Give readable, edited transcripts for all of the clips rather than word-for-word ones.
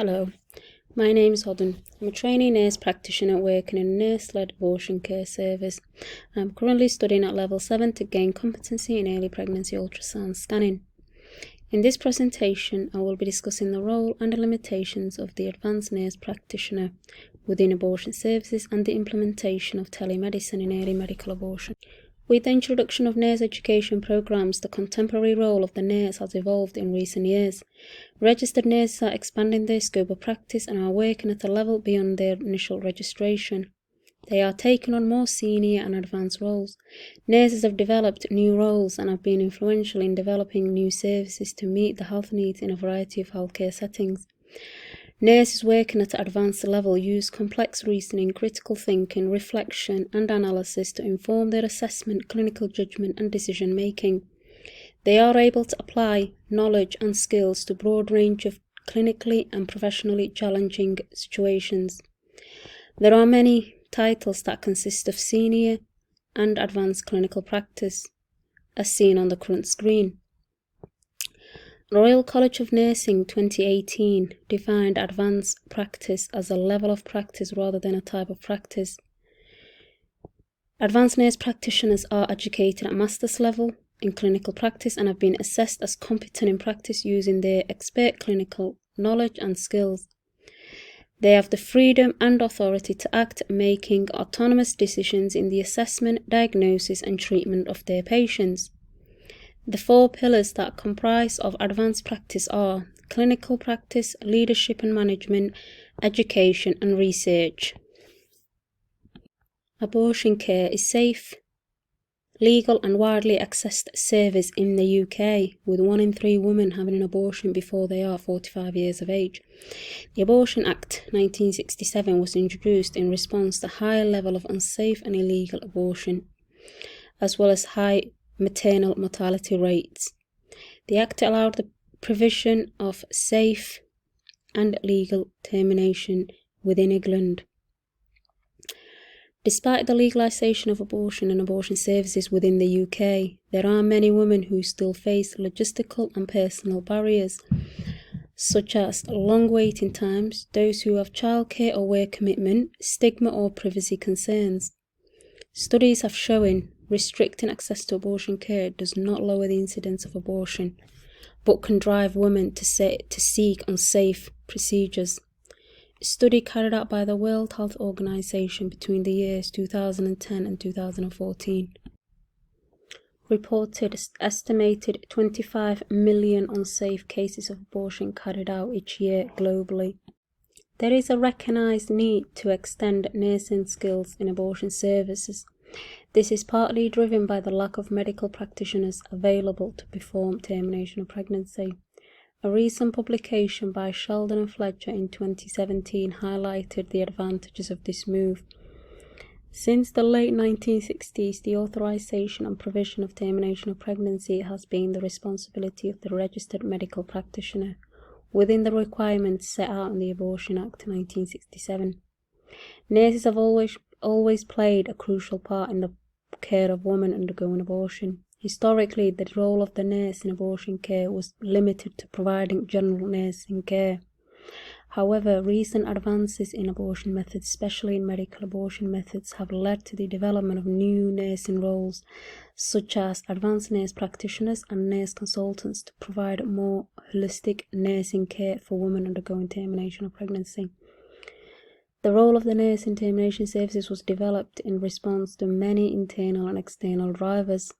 Hello, my name is Hodden. I'm a trainee nurse practitioner working in a nurse-led abortion care service. I'm currently studying at level 7 to gain competency in early pregnancy ultrasound scanning. In this presentation, I will be discussing the role and the limitations of the advanced nurse practitioner within abortion services and the implementation of telemedicine in early medical abortion. With the introduction of nurse education programs, the contemporary role of the nurse has evolved in recent years. Registered nurses are expanding their scope of practice and are working at a level beyond their initial registration. They are taking on more senior and advanced roles. Nurses have developed new roles and have been influential in developing new services to meet the health needs in a variety of healthcare settings. Nurses working at an advanced level use complex reasoning, critical thinking, reflection, and analysis to inform their assessment, clinical judgment, and decision making. They are able to apply knowledge and skills to a broad range of clinically and professionally challenging situations. There are many titles that consist of senior and advanced clinical practice, as seen on the current screen. Royal College of Nursing 2018 defined advanced practice as a level of practice rather than a type of practice. Advanced nurse practitioners are educated at master's level in clinical practice and have been assessed as competent in practice using their expert clinical knowledge and skills. They have the freedom and authority to act, making autonomous decisions in the assessment, diagnosis, and treatment of their patients. The four pillars that comprise of advanced practice are clinical practice, leadership and management, education, and research. Abortion care is safe, legal and widely accessed service in the UK, with 1 in 3 women having an abortion before they are 45 years of age. The Abortion Act 1967 was introduced in response to a higher level of unsafe and illegal abortion, as well as high maternal mortality rates. The Act allowed the provision of safe and legal termination within England. Despite the legalisation of abortion and abortion services within the UK, there are many women who still face logistical and personal barriers, such as long waiting times, those who have childcare or work commitment, stigma or privacy concerns. Studies have shown restricting access to abortion care does not lower the incidence of abortion, but can drive women to seek unsafe procedures. A study carried out by the World Health Organization between the years 2010 and 2014 reported estimated 25 million unsafe cases of abortion carried out each year globally. There is a recognized need to extend nursing skills in abortion services. This is partly driven by the lack of medical practitioners available to perform termination of pregnancy. A recent publication by Sheldon and Fletcher in 2017 highlighted the advantages of this move. Since the late 1960s, the authorization and provision of termination of pregnancy has been the responsibility of the registered medical practitioner, within the requirements set out in the Abortion Act 1967. Nurses have always played a crucial part in the care of women undergoing abortion. Historically, the role of the nurse in abortion care was limited to providing general nursing care. However, recent advances in abortion methods, especially in medical abortion methods, have led to the development of new nursing roles, such as advanced nurse practitioners and nurse consultants, to provide more holistic nursing care for women undergoing termination of pregnancy. The role of the nurse in termination services was developed in response to many internal and external drivers,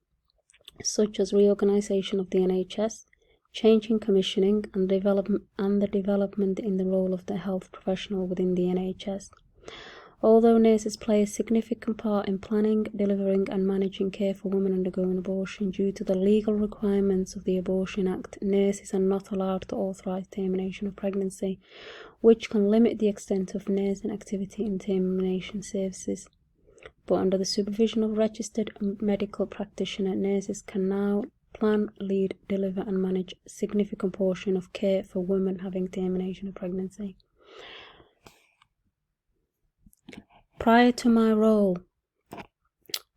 such as reorganisation of the NHS, change in commissioning, and the development in the role of the health professional within the NHS. Although nurses play a significant part in planning, delivering, and managing care for women undergoing abortion, due to the legal requirements of the Abortion Act, nurses are not allowed to authorise termination of pregnancy, which can limit the extent of nursing activity in termination services. But under the supervision of registered medical practitioner, nurses can now plan, lead, deliver, and manage a significant portion of care for women having termination of pregnancy. Prior to my role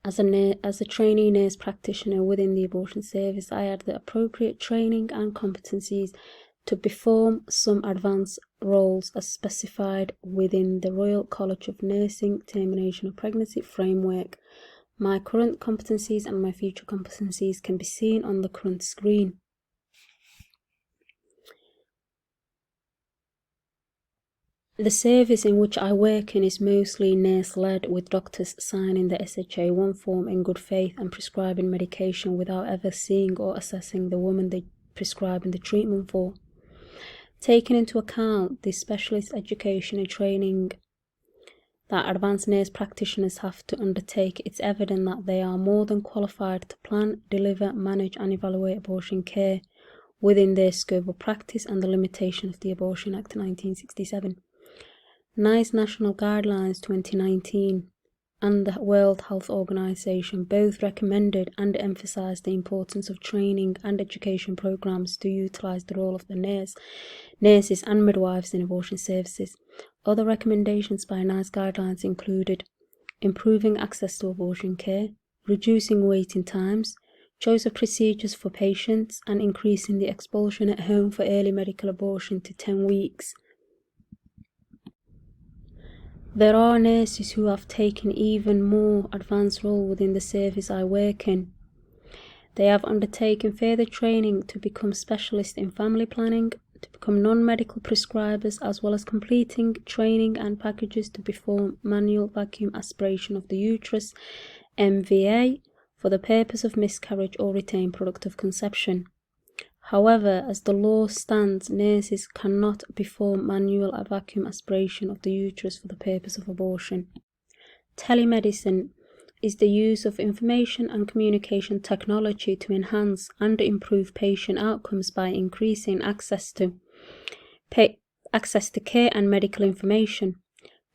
as a trainee nurse practitioner within the abortion service, I had the appropriate training and competencies to perform some advanced roles as specified within the Royal College of Nursing Termination of Pregnancy Framework. My current competencies and my future competencies can be seen on the current screen. The service in which I work in is mostly nurse-led, with doctors signing the SHA-1 form in good faith and prescribing medication without ever seeing or assessing the woman they prescribing the treatment for. Taking into account the specialist education and training that advanced nurse practitioners have to undertake, it's evident that they are more than qualified to plan, deliver, manage and evaluate abortion care within their scope of practice and the limitation of the Abortion Act 1967. NICE National Guidelines 2019 and the World Health Organization both recommended and emphasized the importance of training and education programs to utilize the role of the nurses and midwives in abortion services. Other recommendations by NICE guidelines included improving access to abortion care, reducing waiting times, choice of procedures for patients, and increasing the expulsion at home for early medical abortion to 10 weeks. There are nurses who have taken even more advanced role within the service I work in. They have undertaken further training to become specialists in family planning, to become non-medical prescribers, as well as completing training and packages to perform manual vacuum aspiration of the uterus, MVA, for the purpose of miscarriage or retained product of conception. However, as the law stands, nurses cannot perform manual vacuum aspiration of the uterus for the purpose of abortion. Telemedicine is the use of information and communication technology to enhance and improve patient outcomes by increasing access to care and medical information.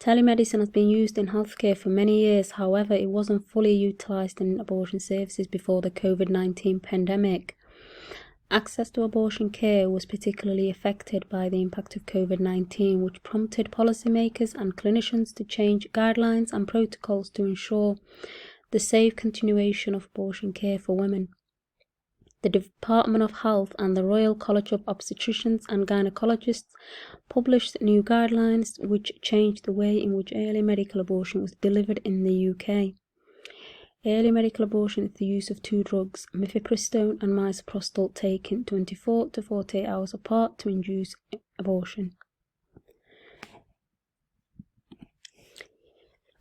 Telemedicine has been used in healthcare for many years. However, it wasn't fully utilized in abortion services before the COVID-19 pandemic. Access to abortion care was particularly affected by the impact of COVID-19, which prompted policymakers and clinicians to change guidelines and protocols to ensure the safe continuation of abortion care for women. The Department of Health and the Royal College of Obstetricians and Gynecologists published new guidelines which changed the way in which early medical abortion was delivered in the UK. Early medical abortion is the use of two drugs, mifepristone and misoprostol, taken 24 to 48 hours apart to induce abortion.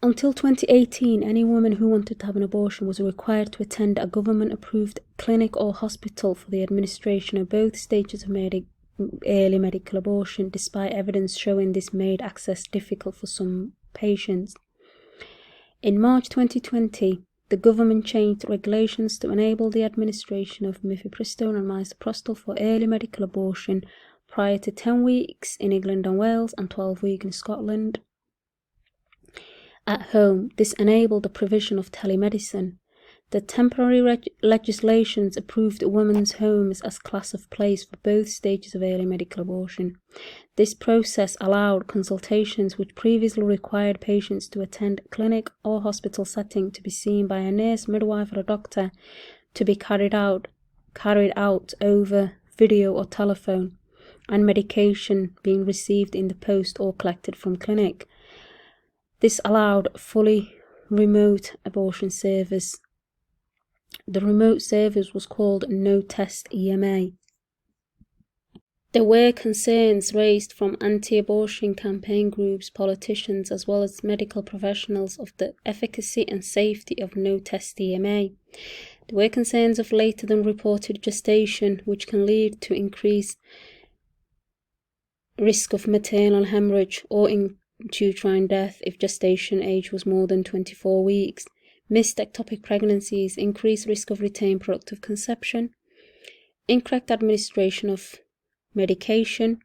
Until 2018, any woman who wanted to have an abortion was required to attend a government-approved clinic or hospital for the administration of both stages of early medical abortion, despite evidence showing this made access difficult for some patients. In March 2020, the government changed regulations to enable the administration of mifepristone and misoprostol for early medical abortion prior to 10 weeks in England and Wales and 12 weeks in Scotland. At home, this enabled the provision of telemedicine. The temporary legislations approved women's homes as class of place for both stages of early medical abortion. This process allowed consultations which previously required patients to attend clinic or hospital setting to be seen by a nurse, midwife or a doctor to be carried out over video or telephone, and medication being received in the post or collected from clinic. This allowed fully remote abortion service. The remote service was called No Test EMA. There were concerns raised from anti-abortion campaign groups, politicians, as well as medical professionals of the efficacy and safety of No Test EMA. There were concerns of later than reported gestation, which can lead to increased risk of maternal hemorrhage or uterine death if gestation age was more than 24 weeks. Missed ectopic pregnancies, increased risk of retained product of conception, incorrect administration of medication,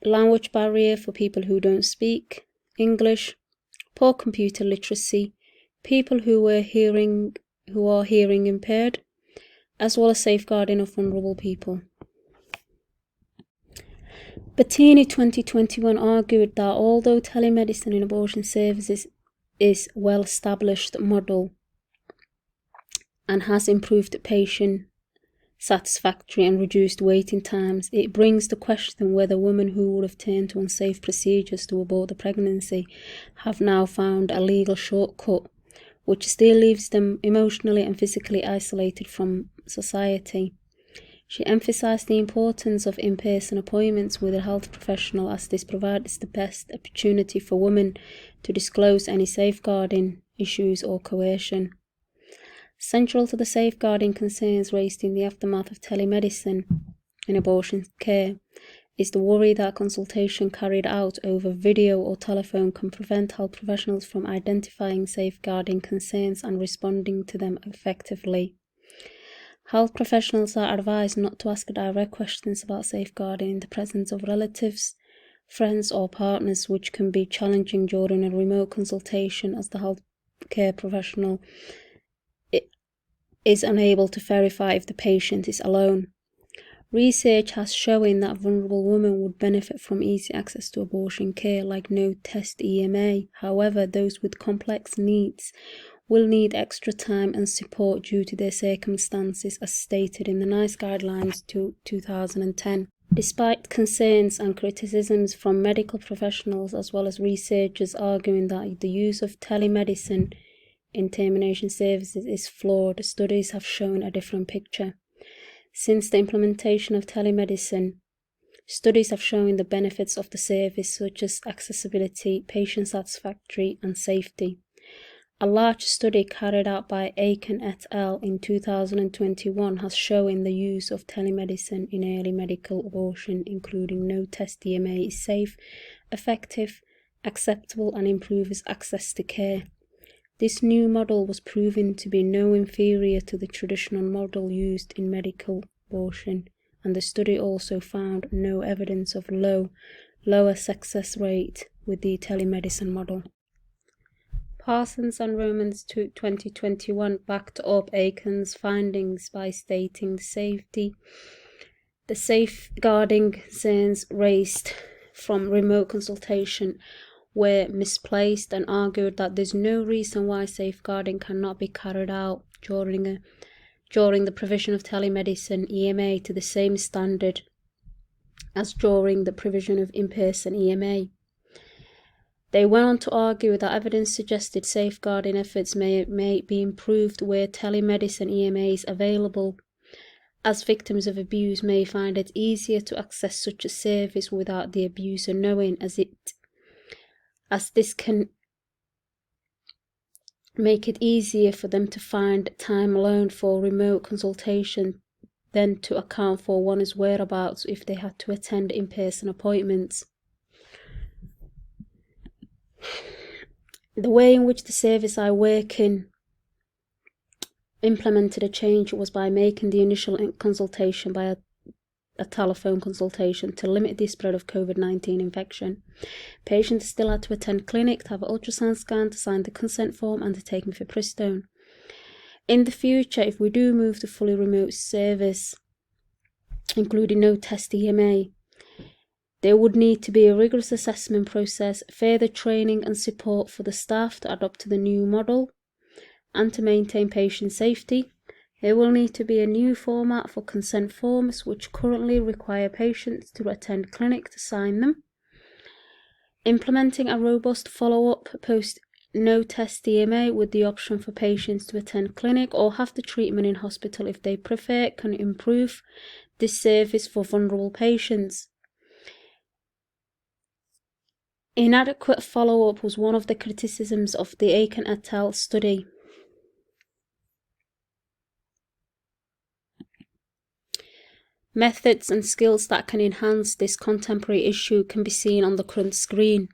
language barrier for people who don't speak English, poor computer literacy, people who are hearing impaired, as well as safeguarding of vulnerable people. Bettini 2021 argued that although telemedicine in abortion services is a well-established model and has improved patient satisfactory and reduced waiting times. It brings to question whether women who would have turned to unsafe procedures to abort the pregnancy have now found a legal shortcut, which still leaves them emotionally and physically isolated from society. She emphasised the importance of in-person appointments with a health professional, as this provides the best opportunity for women to disclose any safeguarding issues or coercion. Central to the safeguarding concerns raised in the aftermath of telemedicine in abortion care is the worry that consultation carried out over video or telephone can prevent health professionals from identifying safeguarding concerns and responding to them effectively. Health professionals are advised not to ask direct questions about safeguarding in the presence of relatives, friends or partners, which can be challenging during a remote consultation, as the health care professional is unable to verify if the patient is alone. Research has shown that vulnerable women would benefit from easy access to abortion care like no-test EMA. However, those with complex needs will need extra time and support due to their circumstances, as stated in the NICE guidelines to 2010. Despite concerns and criticisms from medical professionals as well as researchers arguing that the use of telemedicine in termination services is flawed, studies have shown a different picture. Since the implementation of telemedicine, studies have shown the benefits of the service, such as accessibility, patient satisfaction, and safety. A large study carried out by Aiken et al. In 2021 has shown the use of telemedicine in early medical abortion, including no-test EMA, is safe, effective, acceptable, and improves access to care. This new model was proven to be no inferior to the traditional model used in medical abortion, and the study also found no evidence of lower success rate with the telemedicine model. Parsons and Romans 2021 backed up Aiken's findings by stating the safeguarding concerns raised from remote consultation were misplaced, and argued that there's no reason why safeguarding cannot be carried out during the provision of telemedicine EMA to the same standard as during the provision of in-person EMA. They went on to argue that evidence suggested safeguarding efforts may be improved where telemedicine EMA is available, as victims of abuse may find it easier to access such a service without the abuser knowing, as this can make it easier for them to find time alone for remote consultation than to account for one's whereabouts if they had to attend in-person appointments. The way in which the service I work in implemented a change was by making the initial consultation by a telephone consultation to limit the spread of COVID-19 infection. Patients still had to attend clinic to have an ultrasound scan, to sign the consent form, and to take mifepristone. In the future, if we do move to fully remote service, including no-test EMA, there would need to be a rigorous assessment process, further training and support for the staff to adapt to the new model, and to maintain patient safety. There will need to be a new format for consent forms, which currently require patients to attend clinic to sign them. Implementing a robust follow-up post no-test EMA with the option for patients to attend clinic or have the treatment in hospital if they prefer can improve this service for vulnerable patients. Inadequate follow-up was one of the criticisms of the Aiken et al. Study. Methods and skills that can enhance this contemporary issue can be seen on the current screen.